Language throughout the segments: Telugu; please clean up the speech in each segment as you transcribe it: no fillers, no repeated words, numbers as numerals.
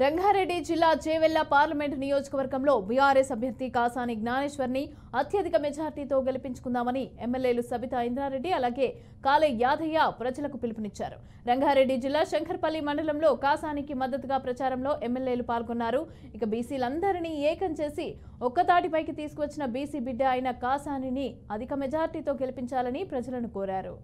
రంగారెడ్డి జిల్లా చేవెళ్ల పార్లమెంటు నియోజకవర్గంలో బీఆర్ఎస్ అభ్యర్థి కాసాని జ్ఞానేశ్వర్ని అత్యధిక మెజార్టీతో గెలిపించుకుందామని ఎమ్మెల్యేలు సబితా ఇంద్రారెడ్డి అలాగే కాలే యాదయ్య ప్రజలకు పిలుపునిచ్చారు. రంగారెడ్డి జిల్లా శంకర్పల్లి మండలంలో కాసానికి మద్దతుగా ప్రచారంలో ఎమ్మెల్యేలు పాల్గొన్నారు. ఇక బీసీలందరినీ ఏకం చేసి ఒక్కతాటిపైకి తీసుకువచ్చిన బీసీ బిడ్డ అయిన కాసానిని అధిక మెజార్టీతో గెలిపించాలని ప్రజలను కోరారు.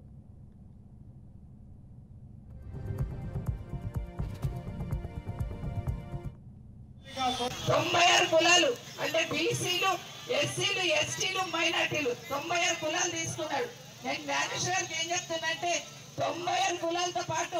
కులాలు అంటే బీసీలు, ఎస్సీలు, ఎస్టీలు, మైనార్టీలు 96 కులాలు తీసుకున్నాడు. నేను జ్ఞానేశ్వర్కి ఏం చెప్తున్నంటే 96 కులాలతో పాటు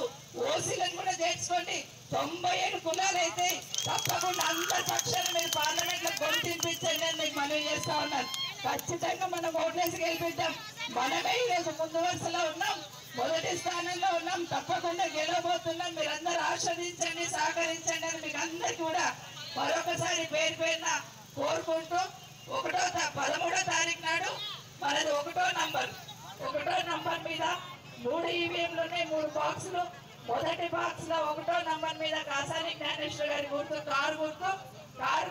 ఓసీలను కూడా చేర్చుకోండి. 97 కులాలు అయితే తప్పకుండా అందరి పక్షాన మీరు పార్లమెంట్ లో గొంతింపించండి అని మీకు మనవి చేస్తా ఉన్నాను. ఖచ్చితంగా మనం ఓట్లేసి గెలిపిద్దాం. మనమే ఈరోజు ముందు వరుసలో ఉన్నాం, మొదటి స్థానంలో ఉన్నాం, తప్పకుండా గెలవబోతున్నాం. మీరందరూ ఆస్వాదించండి, సహకరించండి అని మీకు అందరికీ కూడా మరొకసారి పేరు పేరున కోరుకుంటూ 13వ తారీఖు నాడు మనది 1వ నంబర్ మీద 3 ఈవీఎంలు ఉన్నాయి, 3 బాక్సులు. మొదటి బాక్స్ లో 1వ నంబర్ మీద కాసాని జ్ఞానేశ్వర్ గారి గుర్తు కారు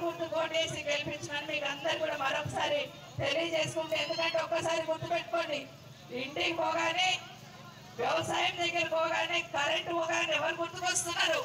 గుర్తు కోటేసి గెలిపించమని మీకు అందరు కూడా మరొకసారి తెలియజేసుకుంటే, ఎందుకంటే ఒక్కసారి గుర్తుపెట్టుకోండి, ఇంటికి పోగానే, వ్యవసాయం దగ్గర పోగానే, కరెంటు పోగానే ఎవరు గుర్తుకొస్తున్నారు?